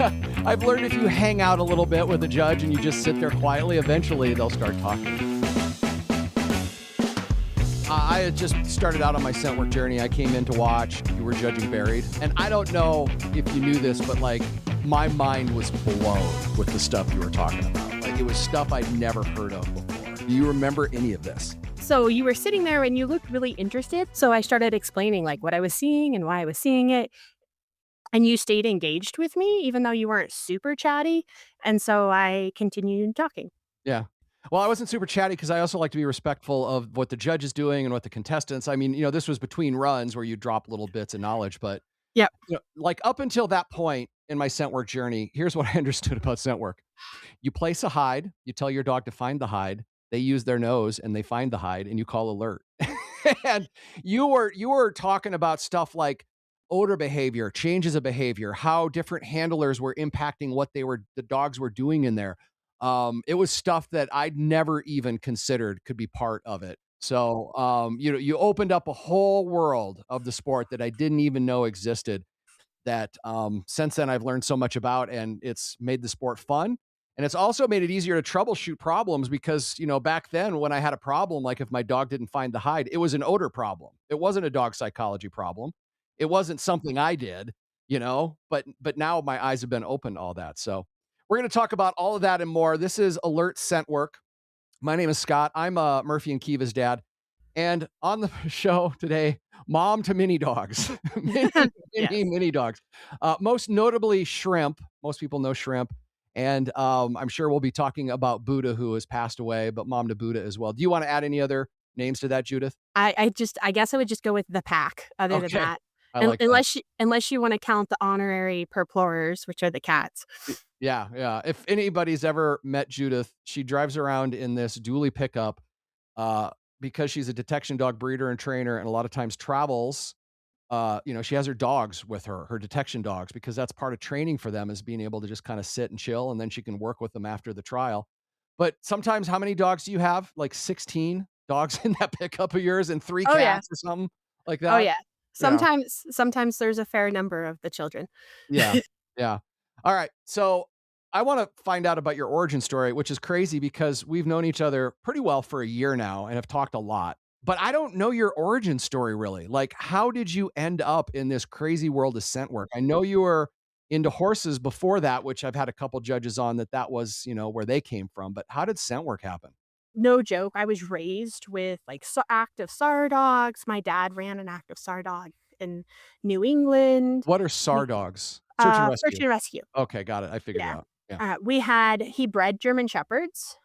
I've learned if you hang out a little bit with a judge and you just sit there quietly, eventually they'll start talking. I had just started out on my scent work journey. I came in to watch. You were judging Buried. And I don't know if you knew this, but like my mind was blown with the stuff you were talking about. Like it was stuff I'd never heard of before. Do you remember any of this? So you were sitting there and you looked really interested. So I started explaining like what I was seeing and why I was seeing it. And you stayed engaged with me, even though you weren't super chatty. And so I continued talking. Yeah. Well, I wasn't super chatty because I also like to be respectful of what the judge is doing and what the contestants. I mean, this was between runs where you drop little bits of knowledge, but Yep. like up until that point in my scent work journey, here's what I understood about scent work. You place a hide, you tell your dog to find the hide, they use their nose and they find the hide and you call alert. And you were talking about stuff like odor behavior, changes of behavior, how different handlers were impacting what the dogs were doing in there. It was stuff that I'd never even considered could be part of it. So, you opened up a whole world of the sport that I didn't even know existed that since then I've learned so much about, and it's made the sport fun. And it's also made it easier to troubleshoot problems because, back then when I had a problem, like if my dog didn't find the hide, it was an odor problem. It wasn't a dog psychology problem. It wasn't something I did, but now my eyes have been open to all that. So we're going to talk about all of that and more. This is Alert Scent Work. My name is Scott. I'm Murphy and Kiva's dad. And on the show today, mom to mini dogs, Yes. mini dogs. Most notably shrimp. Most people know shrimp. And I'm sure we'll be talking about Buddha, who has passed away, but mom to Buddha as well. Do you want to add any other names to that, Judith? I guess I would just go with the pack other than Okay. that. I like that. Unless you wanna count the honorary perplorers, which are the cats. Yeah, yeah. If anybody's ever met Judith, she drives around in this dually pickup uh, because she's a detection dog breeder and trainer, and a lot of times travels. She has her dogs with her, her detection dogs, because that's part of training for them is being able to just kind of sit and chill, and then she can work with them after the trial. But sometimes, how many dogs do you have? Like 16 dogs in that pickup of yours, and three Oh, yeah. cats or something like Oh, that. yeah. Yeah. Sometimes there's a fair number of the children. Yeah. Yeah. All right. So I want to find out about your origin story, which is crazy because we've known each other pretty well for a year now and have talked a lot. But I don't know your origin story really. Like, how did you end up in this crazy world of scent work? I know you were into horses before that, which I've had a couple judges on that was, where they came from. But how did scent work happen? No joke, I was raised with, like, active SAR dogs. My dad ran an active SAR dog in New England. What are SAR We dogs? Search and Search rescue. and rescue. Okay, got it. I figured it Yeah. out. Yeah. He bred German Shepherds,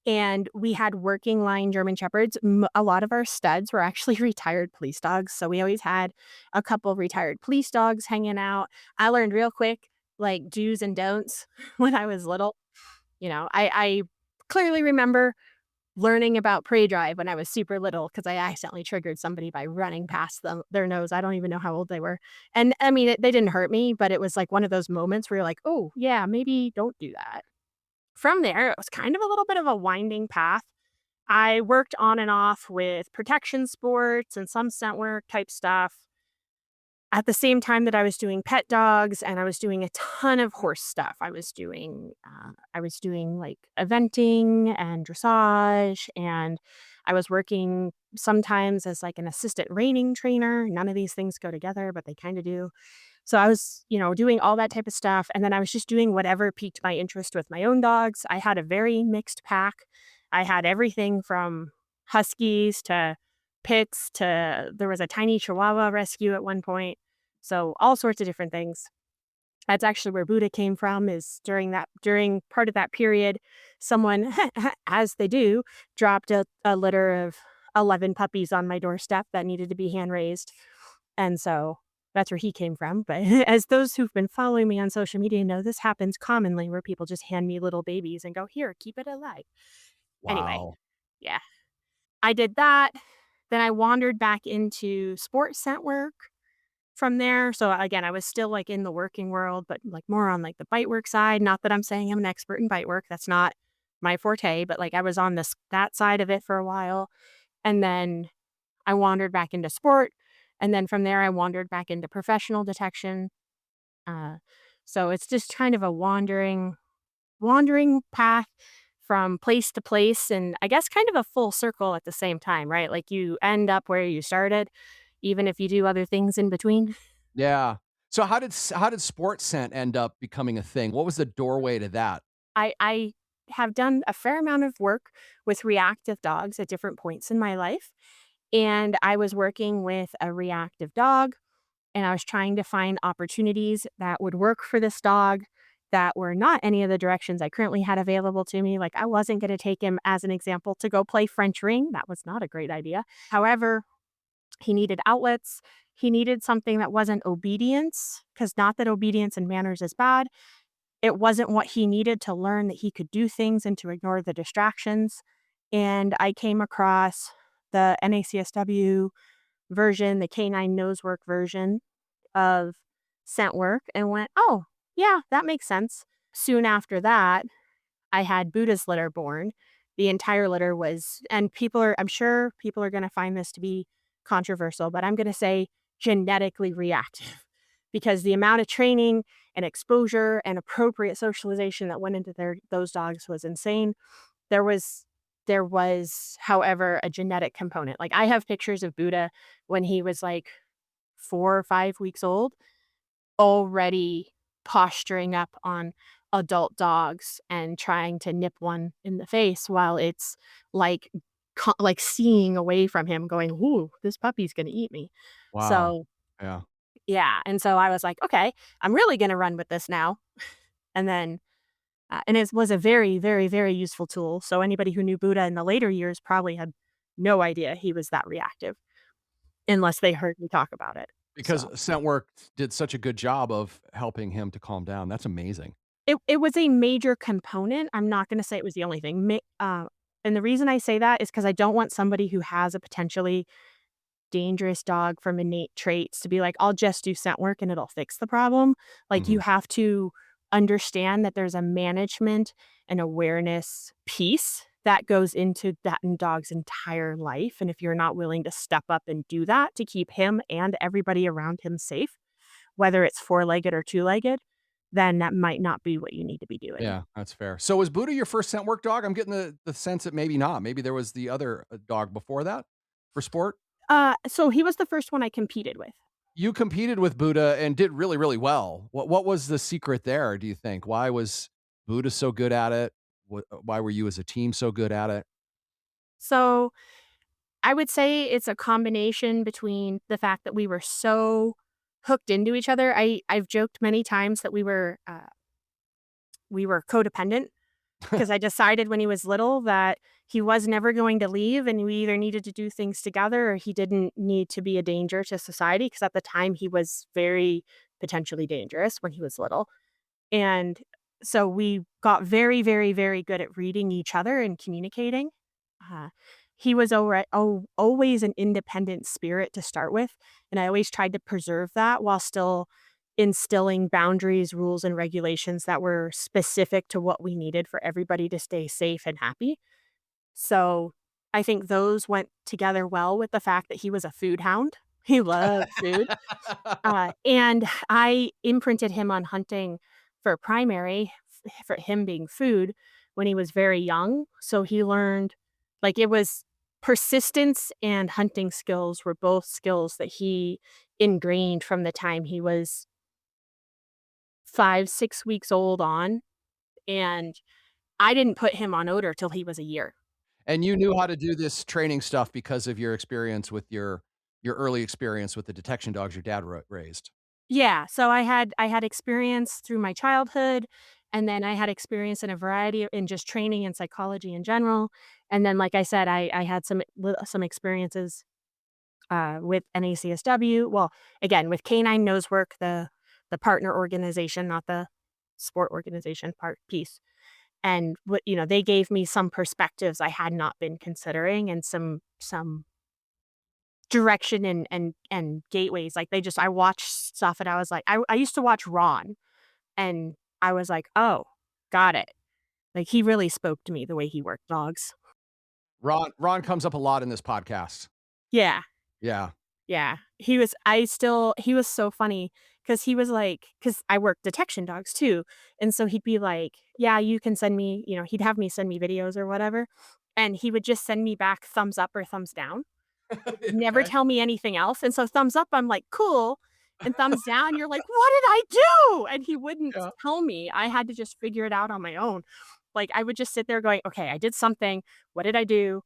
and we had working line German Shepherds. A lot of our studs were actually retired police dogs, so we always had a couple retired police dogs hanging out. I learned real quick, like, do's and don'ts when I was little. I clearly remember learning about prey drive when I was super little because I accidentally triggered somebody by running past their nose. I don't even know how old they were. And, I mean, they didn't hurt me, but it was, like, one of those moments where you're like, "Oh, yeah, maybe don't do that." From there, it was kind of a little bit of a winding path. I worked on and off with protection sports and some scent work type stuff at the same time that I was doing pet dogs, and I was doing a ton of horse stuff. I was doing, like, eventing and dressage, and I was working sometimes as, like, an assistant reining trainer. None of these things go together, but they kinda do. So I was, doing all that type of stuff, and then I was just doing whatever piqued my interest with my own dogs. I had a very mixed pack. I had everything from huskies to pits to there was a tiny chihuahua rescue at one point. So all sorts of different things. That's actually where Buddha came from is during part of that period, someone, as they do, dropped a litter of 11 puppies on my doorstep that needed to be hand raised. And so that's where he came from. But as those who've been following me on social media know, this happens commonly where people just hand me little babies and go, "Here, keep it alive." Anyway, Wow. yeah, I did that. Then I wandered back into sports scent work from there. So again, I was still like in the working world, but like more on like the bite work side. Not that I'm saying I'm an expert in bite work. That's not my forte, but like I was on that side of it for a while. And then I wandered back into sport. And then from there I wandered back into professional detection. Uh, So it's just kind of a wandering path from place to place, and I guess kind of a full circle at the same time, right? Like, you end up where you started, even if you do other things in between. Yeah. So how did sports scent end up becoming a thing? What was the doorway to that? I have done a fair amount of work with reactive dogs at different points in my life, and I was working with a reactive dog, and I was trying to find opportunities that would work for this dog that were not any of the directions I currently had available to me. Like, I wasn't gonna take him, as an example, to go play French ring. That was not a great idea. However, he needed outlets. He needed something that wasn't obedience, because not that obedience and manners is bad. It wasn't what he needed to learn that he could do things and to ignore the distractions. And I came across the NACSW version, the canine nosework version of scent work, and went, "Oh, yeah, that makes sense." Soon after that, I had Buddha's litter born. The entire litter was, and I'm sure people are gonna find this to be controversial, but I'm gonna say genetically reactive, because the amount of training and exposure and appropriate socialization that went into those dogs was insane. There was there was, however, a genetic component. Like, I have pictures of Buddha when he was, like, 4 or 5 weeks old, already posturing up on adult dogs and trying to nip one in the face while it's, like, like, seeing away from him going, "Ooh, this puppy's gonna eat me." Wow. So, Yeah. yeah, and so I was like, "Okay, I'm really gonna run with this now." And then, and it was a very, very, very useful tool, so anybody who knew Buddha in the later years probably had no idea he was that reactive unless they heard me talk about it. Because So scent work did such a good job of helping him to calm down. That's amazing. it was a major component. I'm not gonna say it was the only thing. And the reason I say that is because I don't want somebody who has a potentially dangerous dog from innate traits to be like, "I'll just do scent work and it'll fix the problem." Like, you Mhm. have to understand that there's a management and awareness piece that goes into that in dog's entire life, and if you're not willing to step up and do that to keep him and everybody around him safe, whether it's four-legged or two-legged, then that might not be what you need to be doing. Yeah, that's fair. So was Buddha your first scent work dog? I'm getting the sense that maybe not. Maybe there was the other, dog before that for sport? So he was the first one I competed with. You competed with Buddha and did really, really well. What was the secret there, do you think? Why was Buddha so good at it? Why were you as a team so good at it? So, I would say it's a combination between the fact that we were so hooked into each other. I've joked many times that we were codependent, because I decided when he was little that he was never going to leave, and we either needed to do things together or he didn't need to be a danger to society, because at the time he was very potentially dangerous when he was little. And so we got very, very, very good at reading each other and communicating. Uh, he was always an independent spirit to start with, and I always tried to preserve that while still instilling boundaries, rules, and regulations that were specific to what we needed for everybody to stay safe and happy. So, I think those went together well with the fact that he was a food hound. He loved food. And I imprinted him on hunting for primary, for him being food, when he was very young, so he learned, like, it was persistence and hunting skills were both skills that he ingrained from the time he was 5, 6 weeks old on, and I didn't put him on odor till he was a year. And you knew how to do this training stuff because of your experience with your early experience with the detection dogs your dad raised. Yeah, so I had experience through my childhood, and then I had experience in a variety in just training and psychology in general, and then, like I said, I had some experiences, with NACSW, well, again, with Canine Nosework, the partner organization, not the sport organization part piece, and they gave me some perspectives I had not been considering, and some direction and gateways. Like, I watched stuff and I was like, I used to watch Ron, and I was like, "Oh, got it." Like, he really spoke to me the way he worked dogs. Ron comes up a lot in this podcast. Yeah, Yeah. yeah. He was so funny. 'Cause he was like, cause I work detection dogs too, and so he'd be like, "Yeah, you can send me," he'd have me send me videos or whatever, and he would just send me back thumbs up or thumbs down. Never Okay. tell me anything else, and so thumbs up, I'm like, "Cool," and thumbs down, you're like, "What did I do?" And he wouldn't Yeah. tell me. I had to just figure it out on my own. Like, I would just sit there going, "Okay, I did something. What did I do?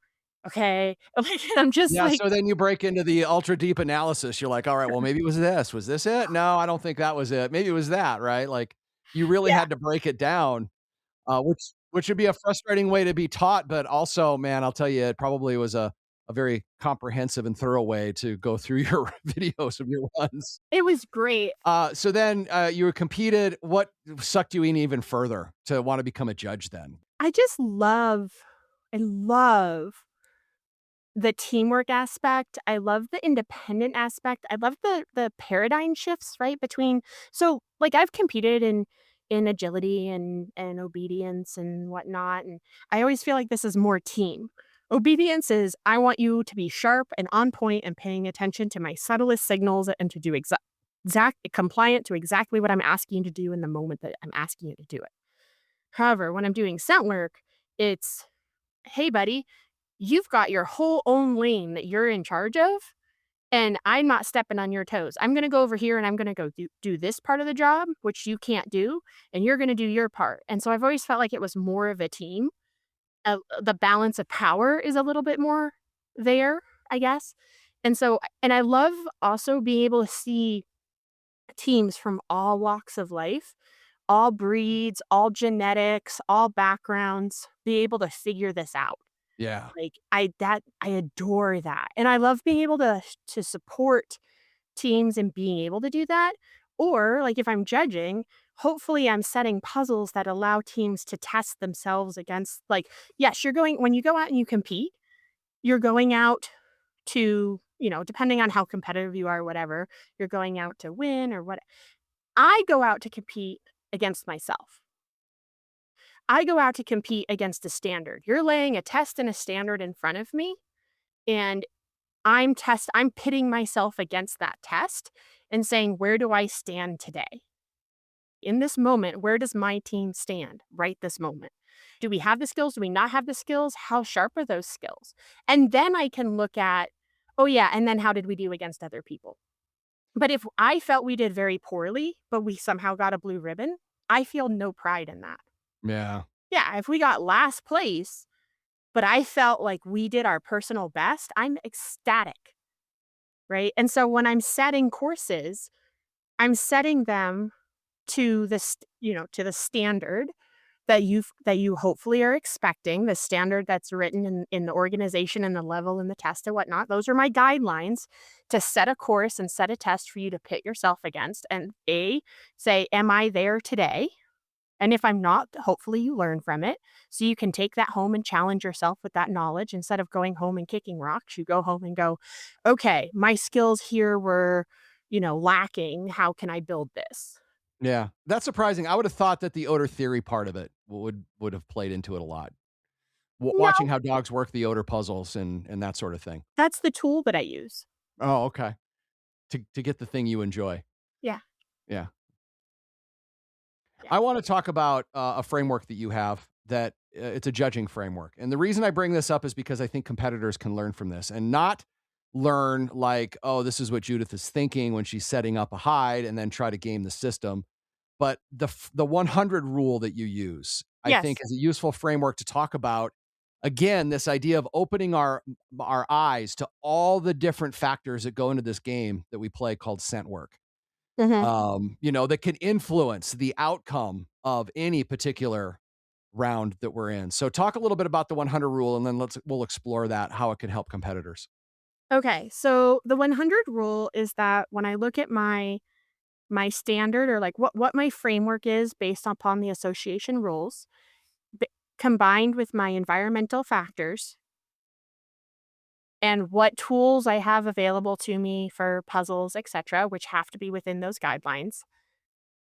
Okay." Like, I'm just Yeah, like, so then you break into the ultra deep analysis. You're like, "All right, well, maybe it was this. Was this it? No, I don't think that was it. Maybe it was that," right? Like, you really yeah. had to break it down, which would be a frustrating way to be taught, but also, man, I'll tell you, it probably was a very comprehensive and thorough way to go through your videos of your runs. It was great. So then, you competed. What sucked you in even further to wanna become a judge then? I love the teamwork aspect. I love the independent aspect. I love the paradigm shifts, right, between, so, like, I've competed in agility and obedience and whatnot, and I always feel like this is more team. Obedience is, I want you to be sharp and on point and paying attention to my subtlest signals and to do exact compliant to exactly what I'm asking you to do in the moment that I'm asking you to do it. However, when I'm doing scent work, it's, "Hey, buddy, you've got your whole own lane that you're in charge of, and I'm not stepping on your toes. I'm gonna go over here and I'm gonna go do this part of the job, which you can't do, and you're gonna do your part." And so I've always felt like it was more of a team. The balance of power is a little bit more there, I guess. And I love also being able to see teams from all walks of life, all breeds, all genetics, all backgrounds, be able to figure this out. Yeah. Like, I adore that, and I love being able to support teams and being able to do that, or, like, if I'm judging, hopefully I'm setting puzzles that allow teams to test themselves against, like, yes, you're going when you go out and you compete, you're going out to, depending on how competitive you are or whatever, you're going out to win or what. I go out to compete against myself. I go out to compete against a standard. You're laying a test and a standard in front of me, and I'm pitting myself against that test and saying, "Where do I stand today? In this moment, where does my team stand right this moment? Do we have the skills? Do we not have the skills? How sharp are those skills?" And then I can look at, "Oh, yeah, and then how did we do against other people?" But if I felt we did very poorly, but we somehow got a blue ribbon, I feel no pride in that. Yeah. Yeah, if we got last place, but I felt like we did our personal best, I'm ecstatic, right? And so when I'm setting courses, I'm setting them to the standard that you hopefully are expecting, the standard that's written in the organization and the level and the test and whatnot. Those are my guidelines to set a course and set a test for you to pit yourself against and say, am I there today? And if I'm not, hopefully you learn from it. So you can take that home and challenge yourself with that knowledge. Instead of going home and kicking rocks, you go home and go, okay, my skills here were, lacking. How can I build this? Yeah. That's surprising. I would have thought that the odor theory part of it would have played into it a lot. Watching No, how dogs work the odor puzzles and that sort of thing. that's the tool that I use. Oh, okay. To get the thing you enjoy. Yeah. Yeah. Yeah. I wanna talk about, a framework that you have that, it's a judging framework, and the reason I bring this up is because I think competitors can learn from this, and not learn like, "Oh, this is what Judith is thinking when she's setting up a hide," and then try to game the system, but the 100 rule that you use, I think Yes. is a useful framework to talk about, again, this idea of opening our eyes to all the different factors that go into this game that we play called scent work. Mhm. That can influence the outcome of any particular round that we're in. So talk a little bit about the 100 rule and then we'll explore that, how it can help competitors. Okay, so the 100 rule is that when I look at my standard, or like what my framework is based upon the association rules, b combined with my environmental factors and what tools I have available to me for puzzles, etcetera, which have to be within those guidelines,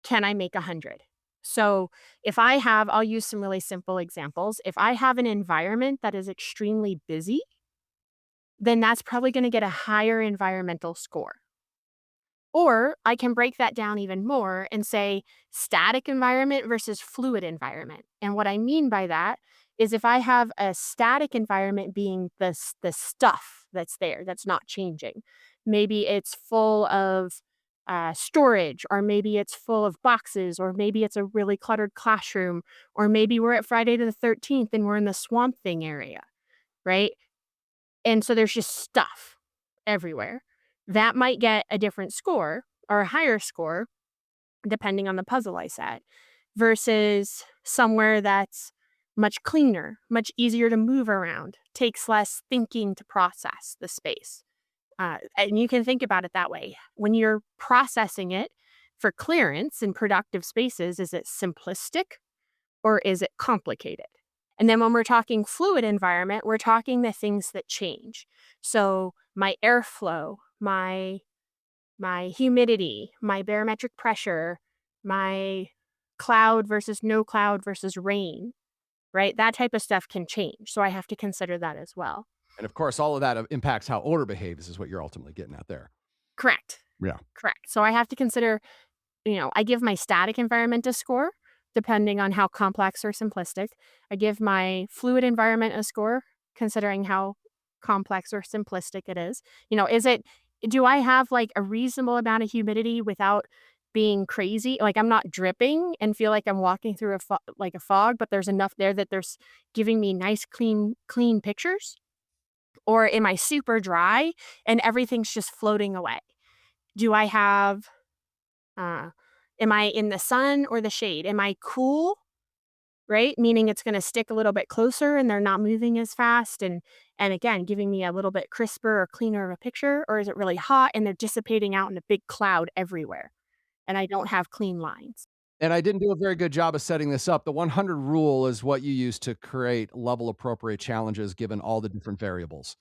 can I make 100? So, if I'll use some really simple examples. If I have an environment that is extremely busy, then that's probably gonna get a higher environmental score. Or I can break that down even more and say static environment versus fluid environment. And what I mean by that is if I have a static environment being the stuff that's there, that's not changing. Maybe it's full of storage, or maybe it's full of boxes, or maybe it's a really cluttered classroom, or maybe we're at Friday the 13th and we're in the Swamp Thing area, right? And so there's just stuff everywhere. That might get a different score or a higher score depending on the puzzle I set versus somewhere that's much cleaner, much easier to move around, takes less thinking to process the space. And you can think about it that way. When you're processing it for clearance in productive spaces, is it simplistic or is it complicated? And then when we're talking fluid environment, we're talking the things that change. So my airflow, my humidity, my barometric pressure, my cloud versus no cloud versus rain, right? That type of stuff can change. So I have to consider that as well. And of course, all of that impacts how odor behaves is what you're ultimately getting at there. Correct. Yeah. Correct. So I have to consider, I give my static environment a score depending on how complex or simplistic. I give my fluid environment a score considering how complex or simplistic it is. Do I have like a reasonable amount of humidity without being crazy? Like I'm not dripping and feel like I'm walking through like a fog, but there's enough there that there's giving me nice clean pictures? Or am I super dry and everything's just floating away? Do I have uh, am I in the sun or the shade? Am I cool, right? Meaning it's gonna stick a little bit closer and they're not moving as fast and again, giving me a little bit crisper or cleaner of a picture, or is it really hot and they're dissipating out in a big cloud everywhere and I don't have clean lines? And I didn't do a very good job of setting this up. The 100 rule is what you use to create level appropriate challenges given all the different variables.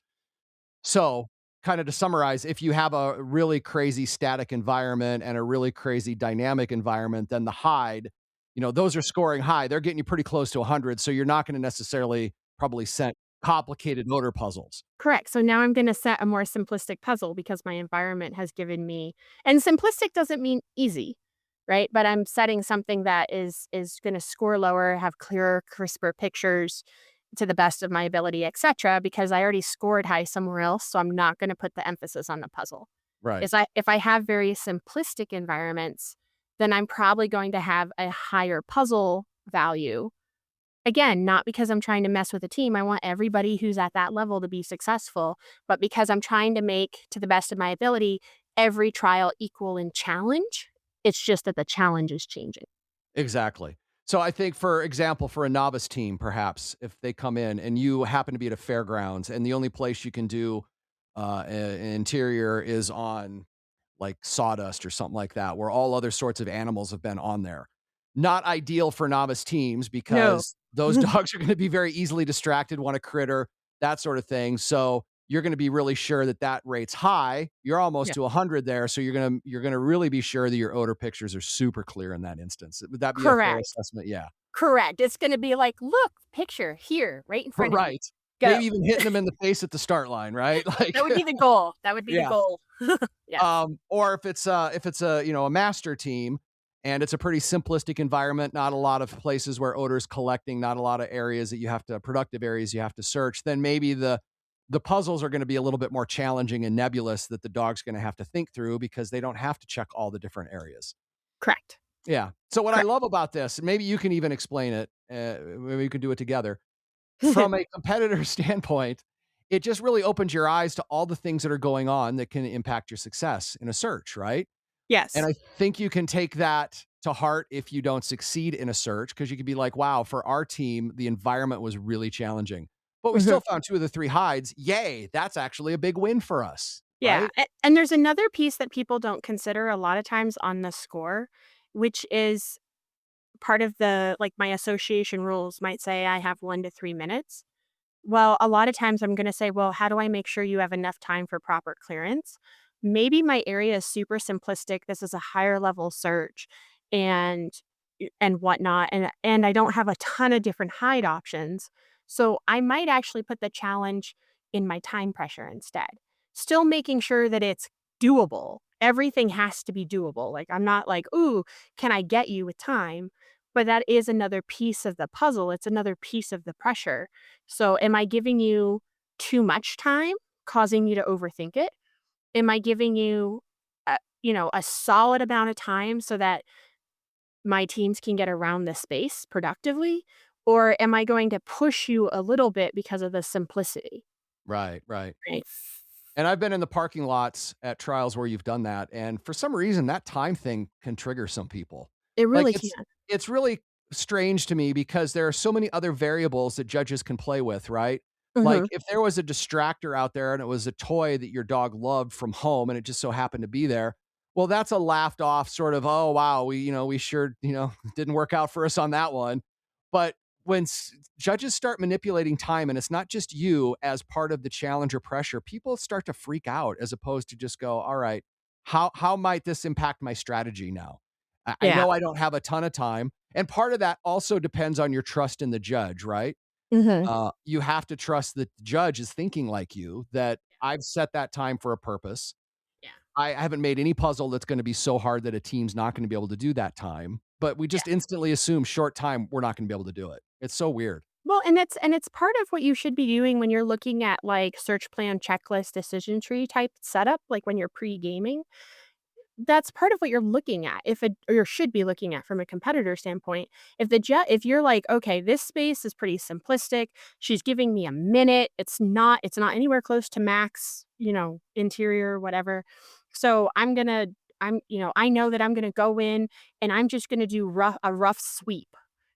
So, kind of to summarize, if you have a really crazy static environment and a really crazy dynamic environment, then the hide, those are scoring high. They're getting you pretty close to 100. So you're not going to necessarily probably set complicated motor puzzles. Correct. So now I'm gonna set a more simplistic puzzle because my environment has given me, and simplistic doesn't mean easy, right? But I'm setting something that is gonna score lower, have clearer, crisper pictures to the best of my ability, etc. Because I already scored high somewhere else, so I'm not gonna put the emphasis on the puzzle. Right. If I have very simplistic environments, then I'm probably going to have a higher puzzle value. Again, not because I'm trying to mess with the team. I want everybody who's at that level to be successful, but because I'm trying to make, to the best of my ability, every trial equal in challenge. It's just that the challenge is changing. Exactly. So I think, for example, for a novice team, perhaps if they come in and you happen to be at a fairgrounds and the only place you can do an interior is on like sawdust or something like that, where all other sorts of animals have been on there. Not ideal for novice teams No. because those dogs are going to be very easily distracted, want a critter, that sort of thing. So you're going to be really sure that that rate's high. You're almost Yeah. to 100 there, so you're going to really be sure that your odor pictures are super clear in that instance. Would that be a fair Correct. assessment? Yeah. Correct. It's gonna be like, "Look, picture here, right in front of you. Right. Go." Maybe even hitting them in the face at the start line, right? Like, That would be the goal. That would be the yeah. goal. Yes. Or if it's a a master team and it's a pretty simplistic environment, not a lot of places where odor's collecting, not a lot of areas that productive areas you have to search, then maybe the puzzles are going to be a little bit more challenging and nebulous that the dog's going to have to think through because they don't have to check all the different areas. Correct. Yeah. So what I Correct. love about this, and maybe you can even explain it, maybe we can do it together. From a competitor standpoint, it just really opens your eyes to all the things that are going on that can impact your success in a search, right? And Yes. I think you can take that to heart if you don't succeed in a search, because you could be like, wow, for our team, the environment was really challenging, but we Mhm. still found 2 of the 3 hides. Yay, that's actually a big win for us, Yeah, right? and there's another piece that people don't consider a lot of times on the score, which is part of my association rules might say I have 1 to 3 minutes. Well, a lot of times I'm gonna say, "Well, how do I make sure you have enough time for proper clearance?" Maybe my area is super simplistic, this is a higher level search, and and whatnot, and I don't have a ton of different hide options, so I might actually put the challenge in my time pressure instead. Still making sure that it's doable Everything has to be doable. Like, I'm not like, "Ooh, can I get you with time?" But that is another piece of the puzzle. It's another piece of the pressure. So, am I giving you too much time, causing you to overthink it? Am I giving you a solid amount of time so that my teams can get around the space productively? Or am I going to push you a little bit because of the simplicity? Right, right. Right. And I've been in the parking lots at trials where you've done that, and for some reason, that time thing can trigger some people. It Like, really it's can. it's really strange to me because there are so many other variables that judges can play with, right? Like, Mhm. if there was a distractor out there and it was a toy that your dog loved from home and it just so happened to be there, well, that's a laughed off sort of, "Oh, wow, we sure, didn't work out for us on that one." But when judges start manipulating time and it's not just you as part of the challenge or pressure, people start to freak out as opposed to just go, all right, how might this impact my strategy now? I Yeah. know I don't have a ton of time. And part of that also depends on your trust in the judge, right? Mhm. You have to trust that the judge is thinking like you, that I've set that time for a purpose. Yeah. I haven't made any puzzle that's going to be so hard that a team's not going to be able to do that time. But we Yeah. just instantly assume short time, we're not going to be able to do it. It's so weird. Well, and it's part of what you should be doing when you're looking at, like, search plan, checklist, decision tree type setup, like, when you're pre-gaming. That's part of what you're looking at, if it or you should be looking at from a competitor standpoint. If you're like, "Okay, this space is pretty simplistic, she's giving me a minute, it's not anywhere close to max, interior, whatever. So I know that I'm gonna go in and I'm just gonna do a rough sweep.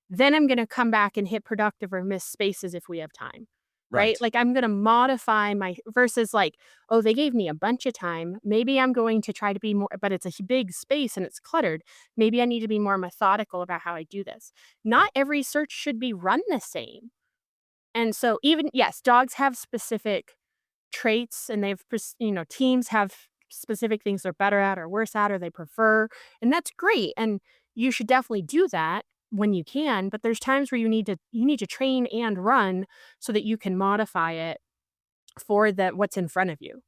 Then I'm gonna come back and hit productive or miss spaces if we have time." Right? Right. Like, I'm gonna modify my versus like, "Oh, they gave me a bunch of time. Maybe I'm going to try to be more," but it's a big space and it's cluttered. "Maybe I need to be more methodical about how I do this." Not every search should be run the same. And so even yes, dogs have specific traits and teams have specific things they're better at or worse at or they prefer, and that's great, and you should definitely do that when you can, but there's times where you need to train and run so that you can modify it for what's in front of you.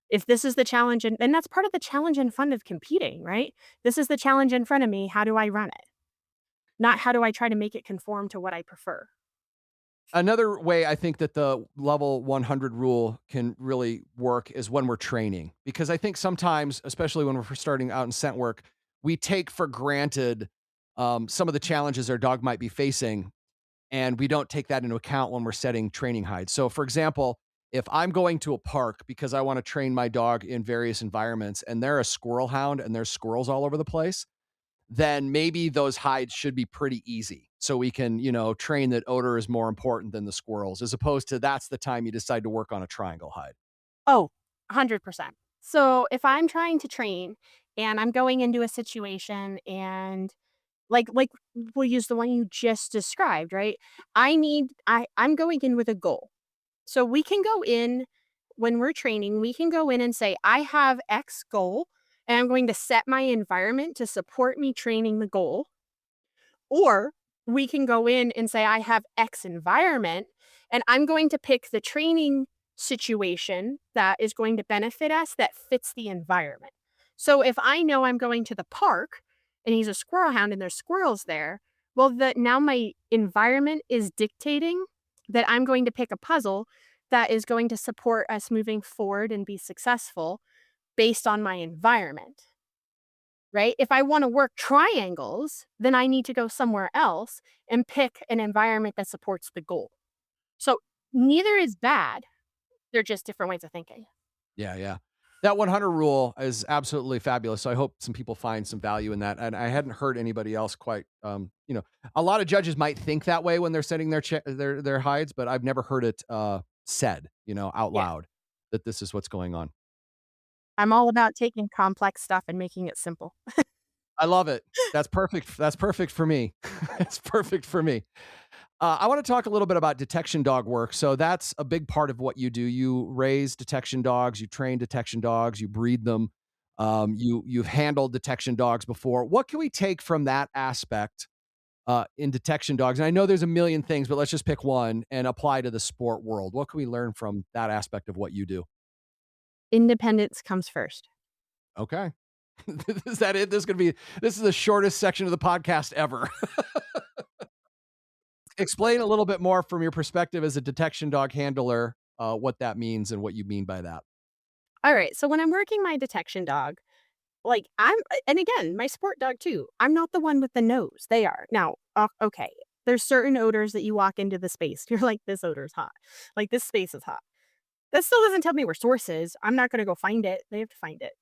If this is the challenge and that's part of the challenge and fun of competing, right? This is the challenge in front of me, how do I run it? Not how do I try to make it conform to what I prefer. Another way I think that the level 100 rule can really work is when we're training, because I think sometimes, especially when we're first starting out in scent work, we take for granted some of the challenges our dog might be facing, and we don't take that into account when we're setting training hides. So, for example, if I'm going to a park because I want to train my dog in various environments and they're a squirrel hound and there's squirrels all over the place, then maybe those hides should be pretty easy. So we can, train that odor is more important than the squirrels, as opposed to that's the time you decide to work on a triangle hide. Oh, 100%. So, if I'm trying to train and I'm going into a situation and like we'll use the one you just described, right? I'm going in with a goal. So we can go in when we're training, we can go in and say, I have X goal, and I'm going to set my environment to support me training the goal. Or we can go in and say, I have X environment, and I'm going to pick the training situation that is going to benefit us that fits the environment. So if I know I'm going to the park and he's a squirrel hound and there's squirrels there, well, now my environment is dictating that I'm going to pick a puzzle that is going to support us moving forward and be successful based on my environment. Right? If I wanna work triangles, then I need to go somewhere else and pick an environment that supports the goal. So, neither is bad, they're just different ways of thinking. Yeah, yeah. That 100 rule is absolutely fabulous. So I hope some people find some value in that. And I hadn't heard anybody else quite, a lot of judges might think that way when they're setting their hides, but I've never heard it said, out Yeah. loud that this is what's going on. I'm all about taking complex stuff and making it simple. I love it. That's perfect. That's perfect for me. It's perfect for me. I want to talk a little bit about detection dog work. So that's a big part of what you do. You raise detection dogs, you train detection dogs, you breed them. You've handled detection dogs before. What can we take from that aspect in detection dogs? And I know there's a million things, but let's just pick one and apply to the sport world. What can we learn from that aspect of what you do? Independence comes first. Okay. Is that it? This is the shortest section of the podcast ever. Explain a little bit more from your perspective as a detection dog handler, what that means and what you mean by that. All right. So when I'm working my detection dog, like and again, my sport dog too, I'm not the one with the nose. They are. Now, okay. There's certain odors that you walk into the space. You're like, this odor's hot. Like, this space is hot. That still doesn't tell me where source is. I'm not going to go find it. They have to find it.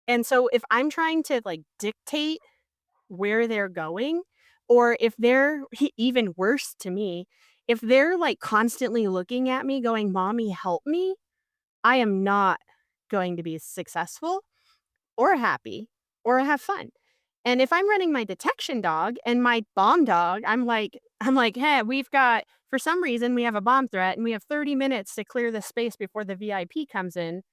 And so if I'm trying to like dictate where they're going, or if they're even worse to me, if they're like constantly looking at me going, "Mommy, help me," I am not going to be successful or happy or have fun. And if I'm running my detection dog and my bomb dog, I'm like, "Hey, we've got for some reason we have a bomb threat and we have 30 minutes to clear the space before the VIP comes in."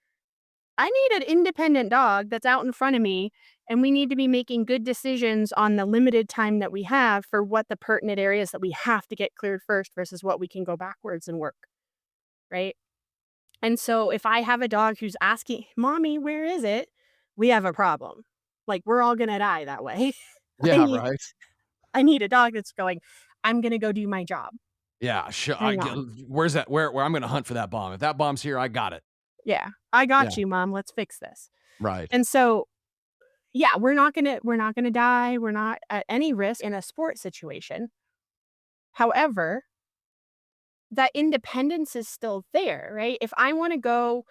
I need an independent dog that's out in front of me, and we need to be making good decisions on the limited time that we have for what the pertinent areas that we have to get cleared first versus what we can go backwards and work, right? And so if I have a dog who's asking, "Mommy, where is it?" We have a problem. Like, we're all gonna die that way. I Yeah, need right. I need a dog that's going, "I'm gonna go do my job. Yeah, sure. Hang on. Where's that? Where I'm going to hunt for that bomb. If that bomb's here, I got it. Yeah. I Yeah, got you, mom. Let's fix this." right. And so, yeah, we're not gonna die. We're not at any risk in a sports situation. However, that independence is still there, right? If I wanna go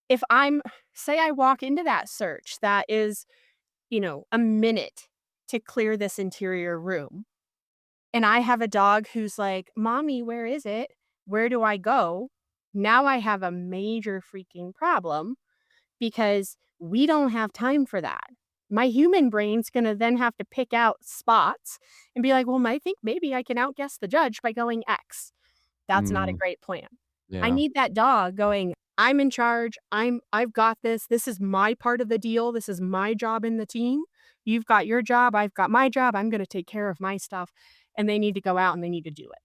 if I'm say I walk into that search that is, a minute to clear this interior room, and I have a dog who's like, "Mommy, where is it? Where do I go?" Now I have a major freaking problem because we don't have time for that. My human brain's gonna then have to pick out spots and be like, "Well, I think maybe I can outguess the judge by going X." That's not a Mm, great plan. I yeah. need that dog going, "I'm in charge. I've got this. This is my part of the deal. This is my job in the team. You've got your job. I've got my job. I'm gonna take care of my stuff." And they need to go out and they need to do it.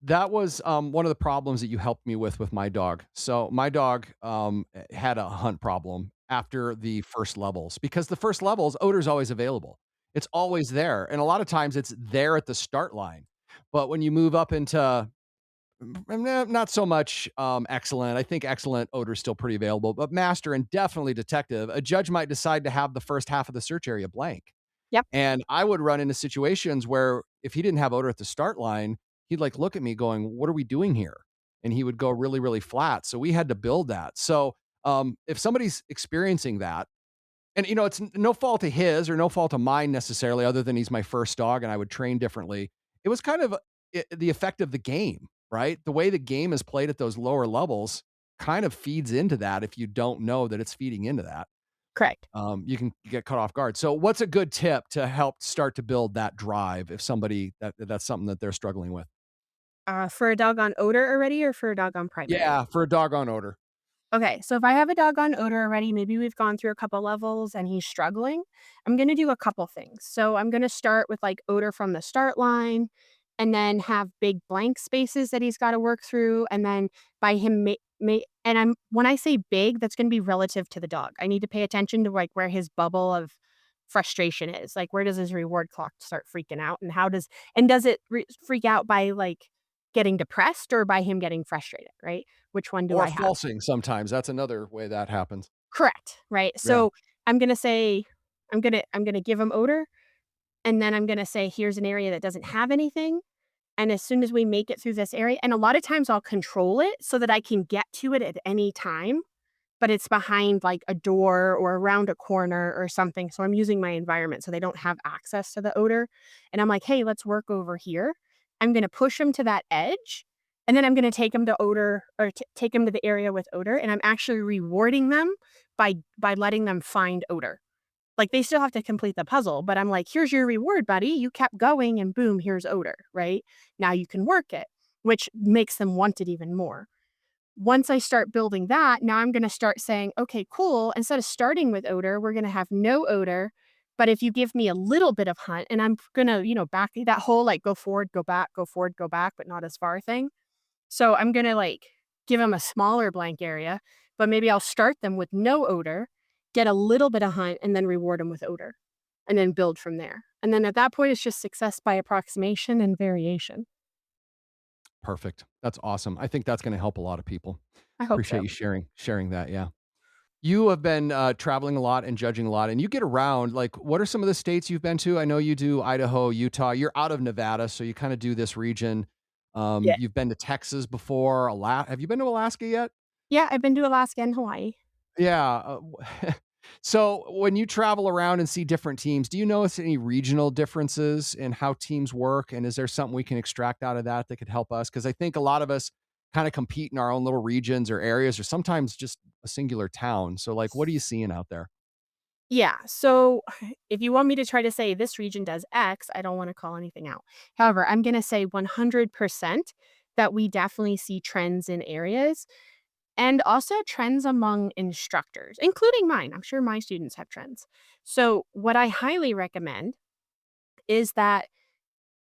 That was, one of the problems that you helped me with my dog. So my dog, had a hunt problem after the first levels because the first levels, odor's always available. It's always there, and a lot of times it's there at the start line. But when you move up into not so much, excellent. I think excellent odor is still pretty available, but master and definitely detective, a judge might decide to have the first half of the search area blank. Yep. And I would run into situations where if he didn't have odor at the start line, he'd like look at me going, "What are we doing here?" And he would go really, really flat. So we had to build that. So if somebody's experiencing that, and it's no fault of his or no fault of mine necessarily, other than he's my first dog and I would train differently. It was kind of the effect of the game, right? The way the game is played at those lower levels kind of feeds into that if you don't know that it's feeding into that. Correct. You can get caught off guard. So what's a good tip to help start to build that drive if somebody that's something that they're struggling with? For a dog on odor already or for a dog on primary? Yeah, for a doggone odor. Okay, so if I have a dog on odor already, maybe we've gone through a couple levels and he's struggling, I'm gonna do a couple things. So I'm gonna start with like odor from the start line and then have big blank spaces that he's got to work through. And then by him, and when I say big, that's gonna be relative to the dog. I need to pay attention to like where his bubble of frustration is. Like, where does his reward clock start freaking out? And does it freak out by like getting depressed or by him getting frustrated, right? Which one do Or I have? falsing sometimes. That's another way that happens. Correct, right? Yeah. So, I'm gonna say I'm gonna give him odor, and then I'm gonna say, "Here's an area that doesn't have anything, and as soon as we make it through this area," and a lot of times I'll control it so that I can get to it at any time, but it's behind, like, a door or around a corner or something, so I'm using my environment so they don't have access to the odor, and I'm like, "Hey, let's work over here." I'm gonna push them to that edge, and then I'm gonna take them to odor or t take them to the area with odor, and I'm actually rewarding them by letting them find odor. Like, they still have to complete the puzzle, but I'm like, "Here's your reward, buddy. You kept going and boom, here's odor," right? Now you can work it, which makes them want it even more. Once I start building that, now I'm gonna start saying, "Okay, cool. Instead of starting with odor, we're gonna have no odor, but if you give me a little bit of hunt," and I'm gonna, back that whole, like, go forward, go forward, go back, but not as far thing. So I'm gonna, like, give them a smaller blank area, but maybe I'll start them with no odor, get a little bit of hunt, and then reward them with odor, and then build from there. And then at that point, it's just success by approximation and variation. Perfect. That's awesome. I think that's gonna help a lot of people. I hope Appreciate so. you sharing that, yeah. You have been, traveling a lot and judging a lot, and you get around, like, what are some of the states you've been to? I know you do Idaho, Utah, you're out of Nevada, so you kinda do this region. Yeah. You've been to Texas before, have you been to Alaska yet? Yeah, I've been to Alaska and Hawaii. Yeah, so when you travel around and see different teams, do you notice any regional differences in how teams work, and is there something we can extract out of that that could help us? Because I think a lot of us kinda compete in our own little regions or areas or sometimes just a singular town, so, like, what are you seeing out there? Yeah, so if you want me to try to say this region does X, I don't wanna call anything out. However, I'm gonna say 100% that we definitely see trends in areas and also trends among instructors, including mine. I'm sure my students have trends. So, what I highly recommend is that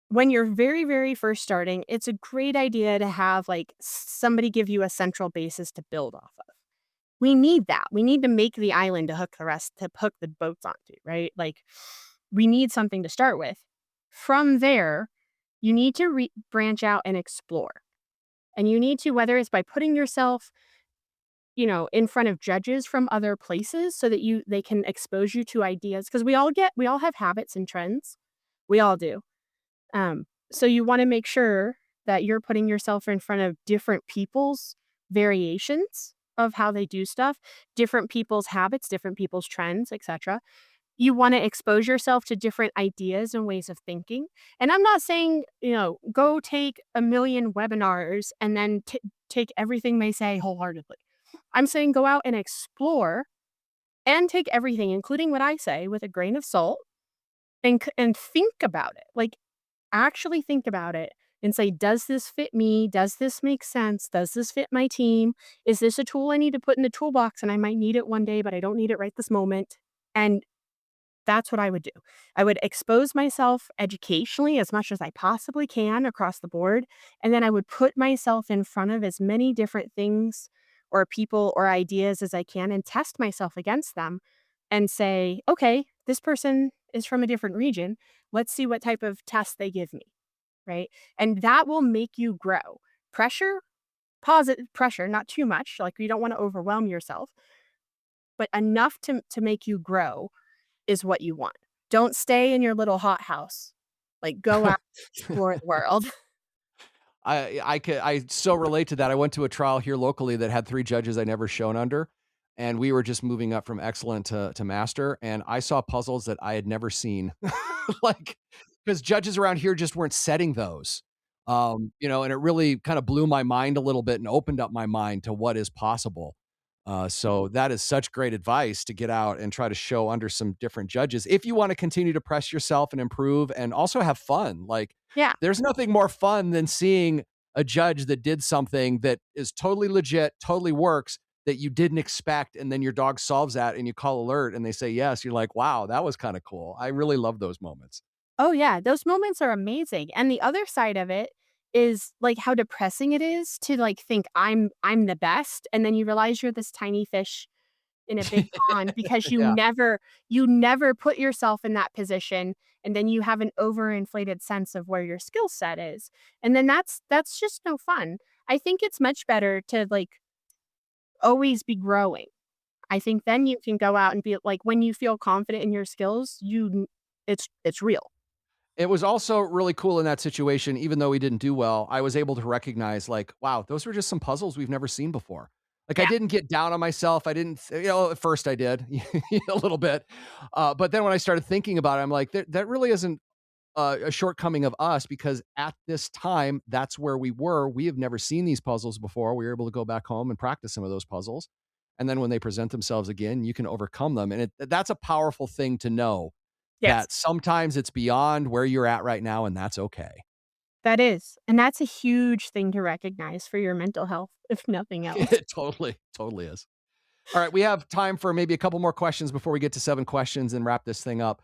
when you're very, very first starting, it's a great idea to have, like, somebody give you a central basis to build off of. We need that. We need to make the island to hook the boats onto, right? Like, we need something to start with. From there, you need to branch out and explore. And you need to, whether it's by putting yourself, in front of judges from other places so that they can expose you to ideas because we all have habits and trends. We all do. So you wanna make sure that you're putting yourself in front of different people's variations of how they do stuff, different people's habits, different people's trends, etcetera. You wanna expose yourself to different ideas and ways of thinking, and I'm not saying, go take a million webinars and then take everything they say wholeheartedly. I'm saying go out and explore and take everything, including what I say, with a grain of salt and think about it. Like, actually think about it and say, "Does this fit me? Does this make sense? Does this fit my team? Is this a tool I need to put in the toolbox and I might need it one day, but I don't need it right this moment?" And that's what I would do. I would expose myself educationally as much as I possibly can across the board, and then I would put myself in front of as many different things or people or ideas as I can and test myself against them and say, "Okay, this person is from a different region. Let's see what type of test they give me." Right? And that will make you grow. Pressure, positive pressure, not too much. Like, you don't want to overwhelm yourself, but enough to make you grow is what you want. Don't stay in your little hot house. Like, go out, explore the world. I so relate to that. I went to a trial here locally that had 3 judges I never shown under, and we were just moving up from excellent to master, and I saw puzzles that I had never seen. Like, because judges around here just weren't setting those. And it really kinda blew my mind a little bit and opened up my mind to what is possible. So that is such great advice to get out and try to show under some different judges if you wanna continue to press yourself and improve and also have fun. Like, Yeah. there's nothing more fun than seeing a judge that did something that is totally legit, totally works, that you didn't expect, and then your dog solves that and you call alert and they say yes. You're like, "Wow, that was kinda cool." I really love those moments. Oh, yeah. Those moments are amazing. And the other side of it is, like, how depressing it is to, like, think I'm the best, and then you realize you're this tiny fish in a big pond because Yeah. you never put yourself in that position, and then you have an overinflated sense of where your skill set is, and then that's just no fun. I think it's much better to, like, always be growing. I think then you can go out and be like, when you feel confident in your skills, it's real. It was also really cool in that situation, even though we didn't do well, I was able to recognize, like, wow, those were just some puzzles we've never seen before. Like, I Yeah. didn't get down on myself. I didn't, at first I did a little bit. But then when I started thinking about it, I'm like, that really isn't a shortcoming of us because at this time, that's where we were. We have never seen these puzzles before. We were able to go back home and practice some of those puzzles. And then when they present themselves again, you can overcome them. And that's a powerful thing to know Yes. that sometimes it's beyond where you're at right now, and that's okay. That is, and that's a huge thing to recognize for your mental health, if nothing else. It totally is. All right, we have time for maybe a couple more questions before we get to 7 questions and wrap this thing up.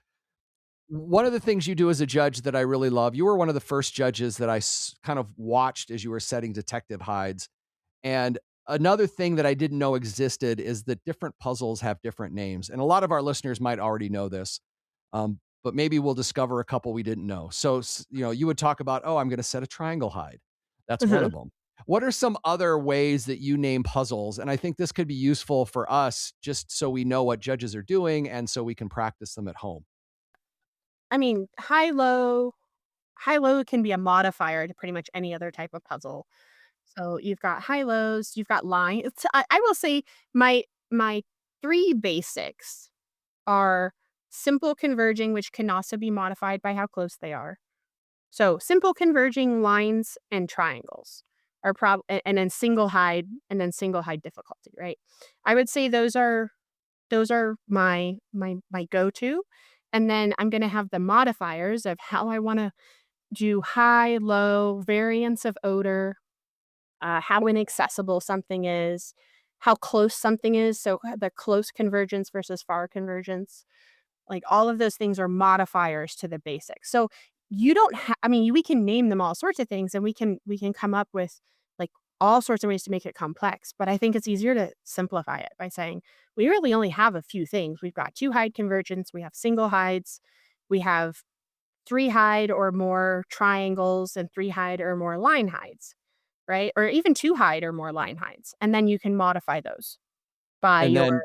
One of the things you do as a judge that I really love, you were one of the first judges that kind of watched as you were setting detective hides, and Another thing that I didn't know existed is that different puzzles have different names, and a lot of our listeners might already know this, but maybe we'll discover a couple we didn't know. So, you would talk about, "Oh, I'm gonna set a triangle hide." That's one Mhm. of them. What are some other ways that you name puzzles? And I think this could be useful for us just so we know what judges are doing and so we can practice them at home. I mean, high low can be a modifier to pretty much any other type of puzzle. So you've got high lows, you've got line. I will say my 3 basics are simple converging, which can also be modified by how close they are. So simple converging lines and triangles are and then single hide difficulty, right? I would say those are my go-to. And then I'm gonna have the modifiers of how I wanna do high, low, variance of odor, how inaccessible something is, how close something is, so the close convergence versus far convergence. Like, all of those things are modifiers to the basics. So, you don't I mean, we can name them all sorts of things, and we can come up with, like, all sorts of ways to make it complex, but I think it's easier to simplify it by saying, "We really only have a few things. We've got 2 hide convergence, we have single hides, we have 3 hide or more triangles, and 3 hide or more line hides," right? Or even 2 hide or more line hides, and then you can modify those by And your then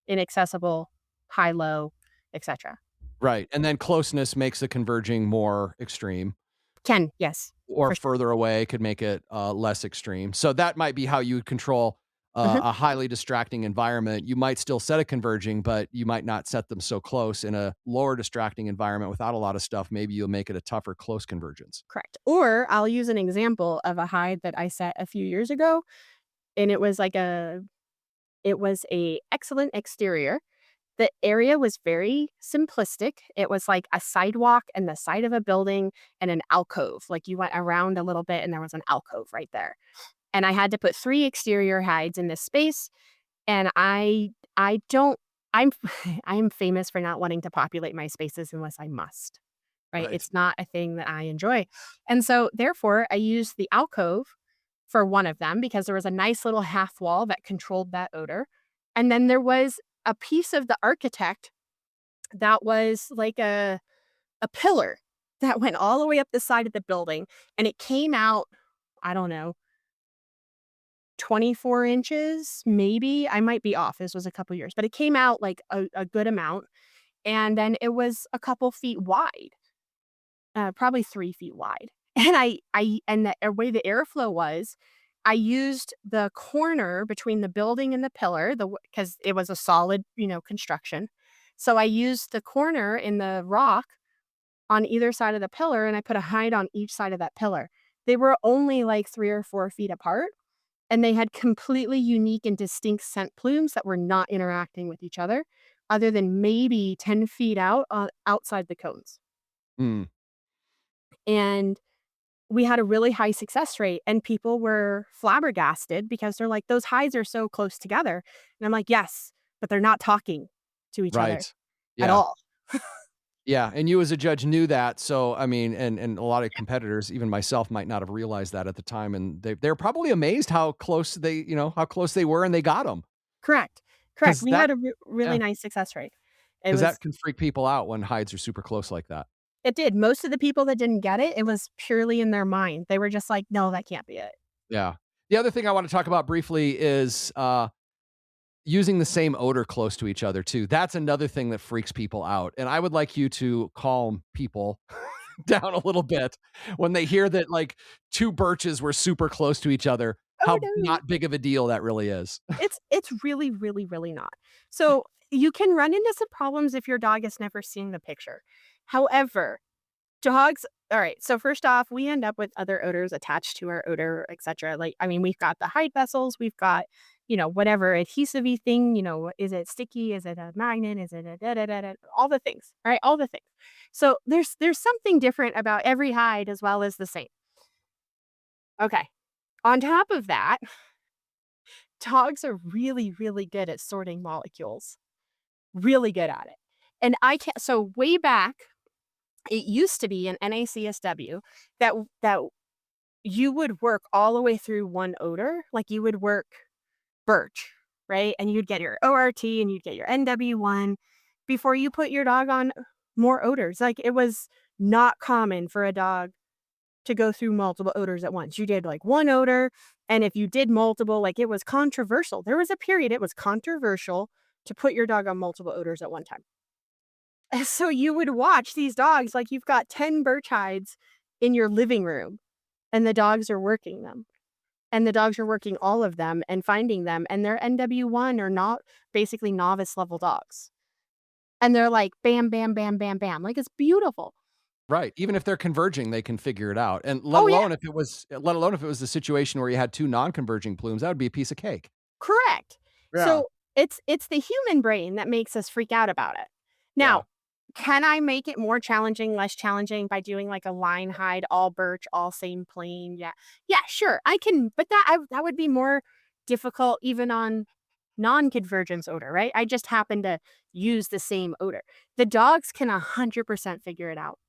inaccessible, high, low, etcetera. right, and then closeness makes the converging more extreme, Can, yes, or for sure. further away could make it, less extreme. So that might be how you would control, Mhm, a highly distracting environment. You might still set a converging, but you might not set them so close. In a lower distracting environment without a lot of stuff, maybe you'll make it a tougher close convergence. correct. Or I'll use an example of a hide that I set a few years ago, and it was a excellent exterior. The area was very simplistic. It was like a sidewalk and the side of a building and an alcove. Like, you went around a little bit and there was an alcove right there. And I had to put 3 exterior hides in this space, and I don't I'm I am famous for not wanting to populate my spaces unless I must, right? Right. It's not a thing that I enjoy. And so, therefore, I used the alcove for one of them because there was a nice little half wall that controlled that odor. And then there was a piece of the architect that was like a pillar that went all the way up the side of the building, and it came out, I don't know, 24 inches, maybe. I might be off. This was a couple years, but it came out like a good amount. And then it was a couple feet wide, probably 3 feet wide. And the way the airflow was, I used the corner between the building and the pillar, because it was a solid, construction. So I used the corner in the rock on either side of the pillar, and I put a hide on each side of that pillar. They were only like 3 or 4 feet apart, and they had completely unique and distinct scent plumes that were not interacting with each other, other than maybe 10 feet out, outside the cones. Mm, And we had a really high success rate, and people were flabbergasted because they're like, "Those hides are so close together." And I'm like, "Yes, but they're not talking to each other right. at Yeah. all." Yeah, and you as a judge knew that, so, I mean, and a lot of competitors, even myself, might not have realized that at the time, and they're probably amazed how close how close they were and they got them Correct. Correct. because We that had a really yeah, nice success rate. It because that was can freak people out when hides are super close like that. it did. Most of the people that didn't get it, it was purely in their mind. They were just like, "No, that can't be it." Yeah. The other thing I wanna talk about briefly is, using the same odor close to each other too. That's another thing that freaks people out, and I would like you to calm people down a little bit when they hear that, like, 2 birches were super close to each other, Oh, how no. not big of a deal that really is. It's really, really, really not. So, you can run into some problems if your dog has never seen the picture. However, dogs alright, so first off, we end up with other odors attached to our odor, etcetera. Like, I mean, we've got the hide vessels, we've got, whatever adhesive-y thing, is it sticky? Is it a magnet? Is it a da da da da? All the things, right? All the things. So, there's something different about every hide as well as the same. Okay. On top of that, dogs are really, really good at sorting molecules. Really good at it. And I can't so way back, it used to be in NACSW that you would work all the way through one odor. Like, you would work birch, right? And you'd get your ORT and you'd get your NW1 before you put your dog on more odors. Like, it was not common for a dog to go through multiple odors at once. You did, like, one odor, and if you did multiple, like, it was controversial. There was a period it was controversial to put your dog on multiple odors at one time. And so you would watch these dogs, like, you've got 10 birch hides in your living room, and the dogs are working them. And the dogs are working all of them and finding them, and they're NW1 or not basically novice level dogs. And they're like, bam, bam, bam, bam, bam. Like, it's beautiful. Right. Even if they're converging, they can figure it out. And Oh, yeah, let alone if it was the situation where you had 2 non-converging plumes, that would be a piece of cake. correct. Yeah. So it's the human brain that makes us freak out about it. Yeah. Now, can I make it more challenging, less challenging by doing like a line hide, all birch, all same plane? Yeah. Yeah, sure. I can, but that would be more difficult even on non-convergence odor, right? I just happen to use the same odor. The dogs can 100% figure it out.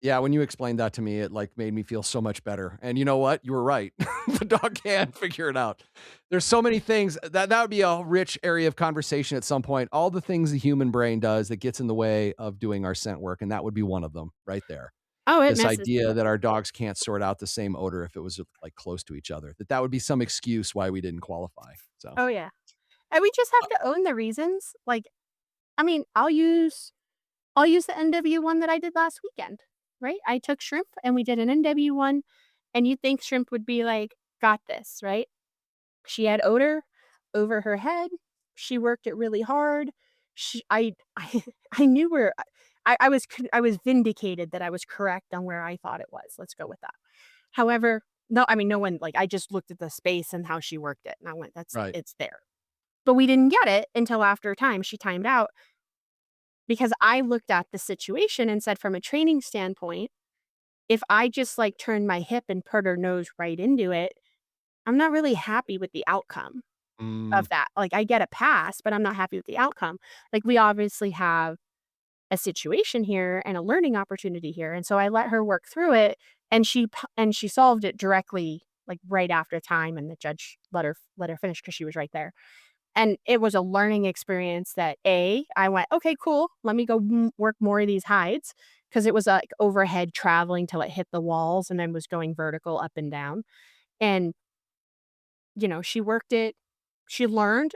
Yeah, when you explained that to me, it, like, made me feel so much better, and you know what? You were right. The dog can figure it out. There's so many things that would be a rich area of conversation at some point, all the things the human brain does that gets in the way of doing our scent work, and that would be one of them right there. Oh, it This messes with idea it. that our dogs can't sort out the same odor if it was, like, close to each other, that would be some excuse why we didn't qualify, so Oh, yeah. And we just have to own the reasons. Like, I mean, I'll use the NW1 that I did last weekend, right? I took shrimp and we did an NW1, and you'd think shrimp would be like, "Got this," right? She had odor over her head. She worked it really hard. I I knew where I was vindicated that I was correct on where I thought it was. Let's go with that. However, no, I mean, no one like, I just looked at the space and how she worked it, and I went, "That's right. it's there." But we didn't get it until after time. She timed out because I looked at the situation and said, from a training standpoint, if I just, like, turned my hip and put her nose right into it, I'm not really happy with the outcome Mm, of that. Like, I get a pass, but I'm not happy with the outcome. Like, we obviously have a situation here and a learning opportunity here, and so I let her work through it, and she solved it directly, like, right after time, and the judge let her finish because she was right there. And it was a learning experience that, I went, "Okay, cool. Let me go work more of these hides," because it was, like, overhead traveling till it hit the walls and then was going vertical up and down. And, she worked it. She learned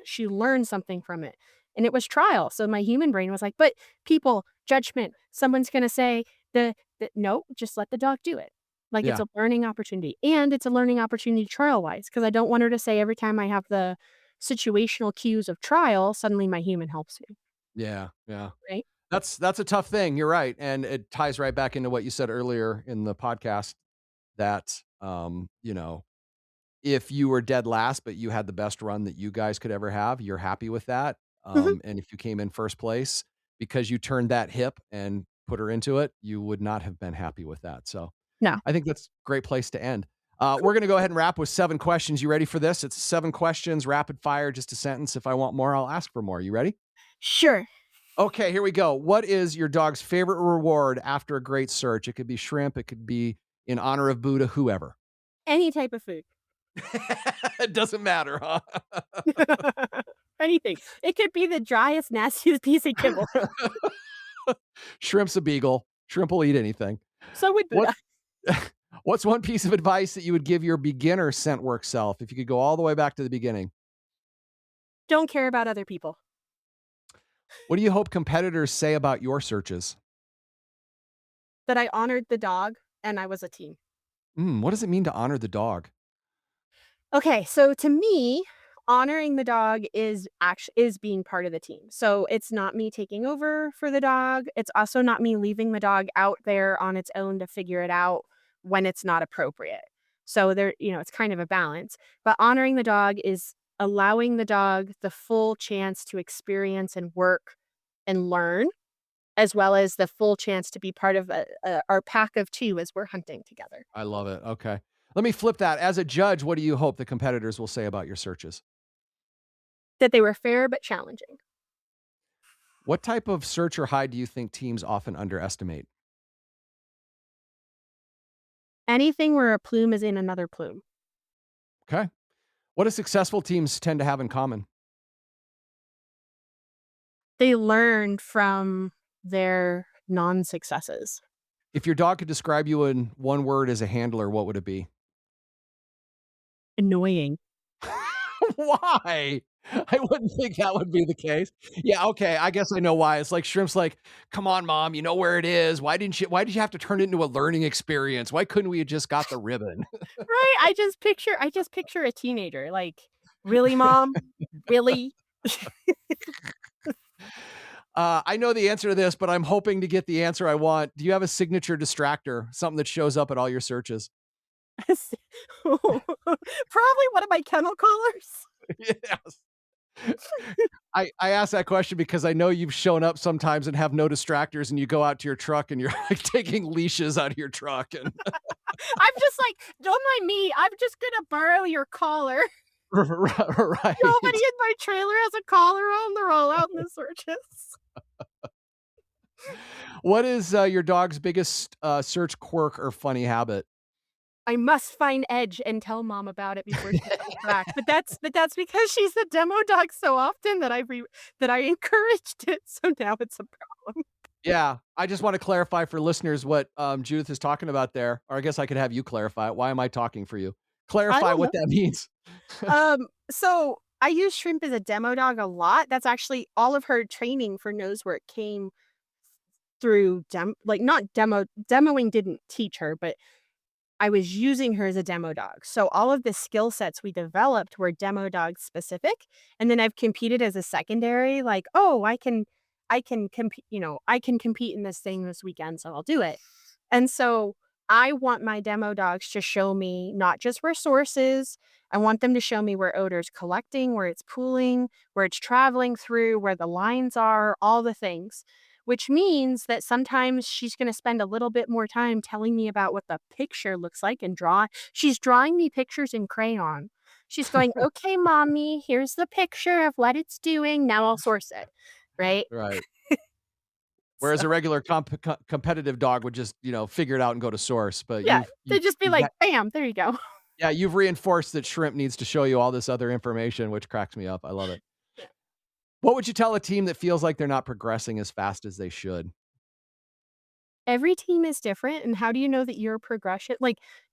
something from it. And it was trial. So my human brain was like, "But people, judgment, someone's gonna say the no, just let the dog do it." Like, it's yeah, a learning opportunity, and it's a learning opportunity trial-wise, because I don't want her to say every time I have the situational cues of trial, suddenly my human helps me, yeah, yeah. right? That's a tough thing, you're right, and it ties right back into what you said earlier in the podcast that, if you were dead last, but you had the best run that you guys could ever have, you're happy with that, Mhm. and if you came in first place because you turned that hip and put her into it, you would not have been happy with that, so No. I think that's a great place to end. Cool. We're gonna go ahead and wrap with 7 questions. You ready for this? It's 7 questions, rapid fire, just a sentence. If I want more, I'll ask for more. You ready? Sure. Okay, here we go. What is your dog's favorite reward after a great search? It could be shrimp, it could be in honor of Buddha, whoever. Any type of food. It doesn't matter, huh? Anything. It could be the driest, nastiest piece of kibble. Shrimp's a beagle. Shrimp will eat anything. So would What Buddha. what's one piece of advice that you would give your beginner scent work self if you could go all the way back to the beginning? Don't care about other people. What do you hope competitors say about your searches? That I honored the dog and I was a team. What does it mean to honor the dog? Okay, so to me, honoring the dog is being part of the team. So it's not me taking over for the dog. It's also not me leaving the dog out there on its own to figure it out when it's not appropriate. So it's kind of a balance. But honoring the dog is allowing the dog the full chance to experience and work and learn, as well as the full chance to be part of our pack of two as we're hunting together. I love it. Okay. Let me flip that. As a judge, what do you hope the competitors will say about your searches? That they were fair but challenging. What type of search or hide do you think teams often underestimate? Anything where a plume is in another plume. Okay. What do successful teams tend to have in common? They learn from their non-successes. If your dog could describe you in one word as a handler, what would it be? Annoying. Why? I wouldn't think that would be the case. Yeah, okay, I guess I know why. It's like Shrimp's like, "Come on, mom, you know where it is. Why did you have to turn it into a learning experience? Why couldn't we have just got the ribbon?" Right? I just picture a teenager, like, "Really, mom? Really?" I know the answer to this, but I'm hoping to get the answer I want. Do you have a signature distractor, something that shows up at all your searches? Probably one of my kennel collars. Yes. I asked that question because I know you've shown up sometimes and have no distractors, and you go out to your truck and you're, like, taking leashes out of your truck and I'm just like, "Don't mind me, I'm just gonna borrow your collar." Nobody right. in my trailer has a collar on, they're all out in the searches. What is, your dog's biggest, search quirk or funny habit? I must find Edge and tell mom about it before she comes back, but that's because she's the demo dog so often that I encouraged it, so now it's a problem. Yeah, I just wanna clarify for listeners what, Judith is talking about there, or I guess I could have you clarify it. Why am I talking for you? I Clarify don't what know. that means. So I use Shrimp as a demo dog a lot. That's actually all of her training for nose work came through not demoing didn't teach her, but I was using her as a demo dog. So all of the skill sets we developed were demo dog specific. And then I've competed as a secondary, like, oh, I can compete, I can compete in this thing this weekend, so I'll do it. And so I want my demo dogs to show me not just where source is, I want them to show me where odor's collecting, where it's pooling, where it's traveling through, where the lines are, all the things. Which means that sometimes she's gonna spend a little bit more time telling me about what the picture looks like and she's drawing me pictures in crayon. She's going, "Okay, mommy, here's the picture of what it's doing, now I'll source it." Right? Right. So Whereas a regular competitive dog would just, figure it out and go to source, but yeah, they'd just be you've like, got "Bam, there you go." yeah, you've reinforced that Shrimp needs to show you all this other information, which cracks me up. I love it. Yeah. What would you tell a team that feels like they're not progressing as fast as they should? Every team is different, and how do you know that your progression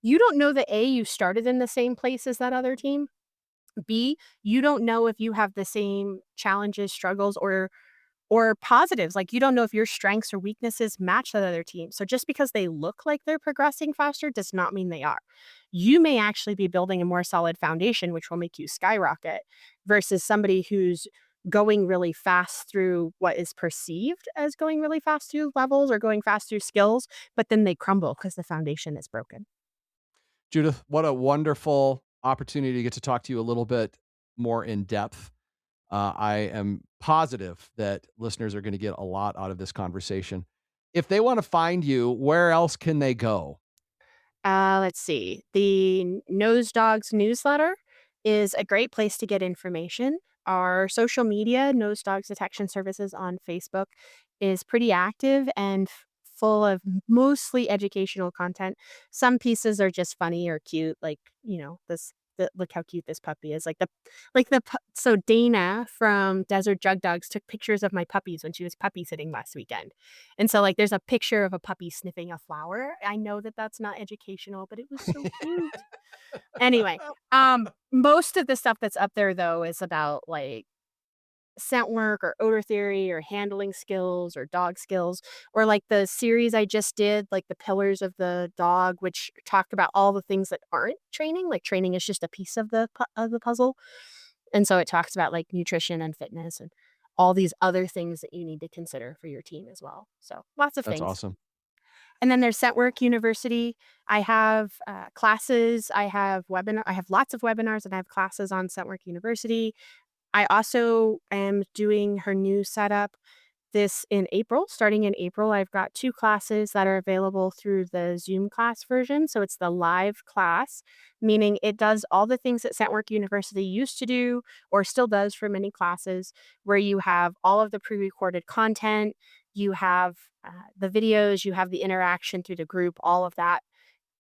you don't know that A, you started in the same place as that other team. B, you don't know if you have the same challenges, struggles, or positives. Like, you don't know if your strengths or weaknesses match that other team. So just because they look like they're progressing faster does not mean they are. You may actually be building a more solid foundation, which will make you skyrocket, versus somebody who's going really fast through what is perceived as going really fast through levels or going fast through skills, but then they crumble because the foundation is broken. Judith, what a wonderful opportunity to get to talk to you a little bit more in depth. I am positive that listeners are going to get a lot out of this conversation. If they want to find you, where else can they go? Let's see. The Nose Dogs newsletter is a great place to get information. Our social media, Nose Dogs Detection Services on Facebook, is pretty active and full of mostly educational content. Some pieces are just funny or cute, like look how cute this puppy is. So Dana from Desert Jug Dogs took pictures of my puppies when she was puppy sitting last weekend. And so, there's a picture of a puppy sniffing a flower. I know that that's not educational, but it was so cute. Anyway, most of the stuff that's up there, though, is about, scent work or odor theory or handling skills or dog skills, or, the series I just did, The Pillars of the Dog, which talked about all the things that aren't training, training is just a piece of the puzzle. And so it talks about, nutrition and fitness and all these other things that you need to consider for your team as well. So, lots of That's things. awesome. And then there's Scentwork University. I have, classes, I have lots of webinars, and I have classes on Scentwork University. I also am doing her new setup this in April. Starting in April, I've got 2 classes that are available through the Zoom class version. So it's the live class, meaning it does all the things that Scentwork University used to do or still does for many classes, where you have all of the pre-recorded content, you have, the videos, you have the interaction through the group, all of that.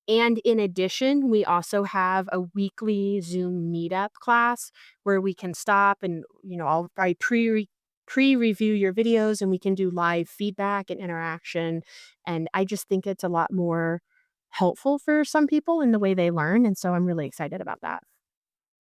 And in addition, we also have a weekly Zoom meetup class where we can stop and, I pre-review your videos and we can do live feedback and interaction. And I just think it's a lot more helpful for some people in the way they learn. And so I'm really excited about that.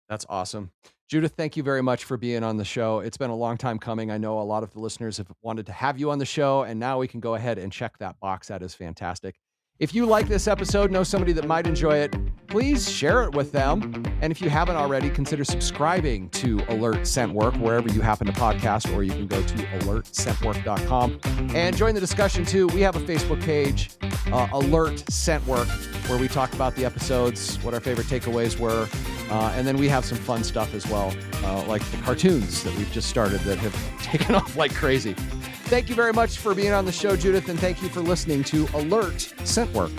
That's awesome. Judith, thank you very much for being on the show. It's been a long time coming. I know a lot of the listeners have wanted to have you on the show, and now we can go ahead and check that box. That is fantastic. If you like this episode, know somebody that might enjoy it, please share it with them. And if you haven't already, consider subscribing to Alert Scent Work wherever you happen to podcast, or you can go to alertscentwork.com and join the discussion too. We have a Facebook page, Alert Scent Work, where we talk about the episodes, what our favorite takeaways were. And then we have some fun stuff as well, like the cartoons that we've just started that have taken off like crazy. Thank you very much for being on the show, Judith, and thank you for listening to Alert Scent Work.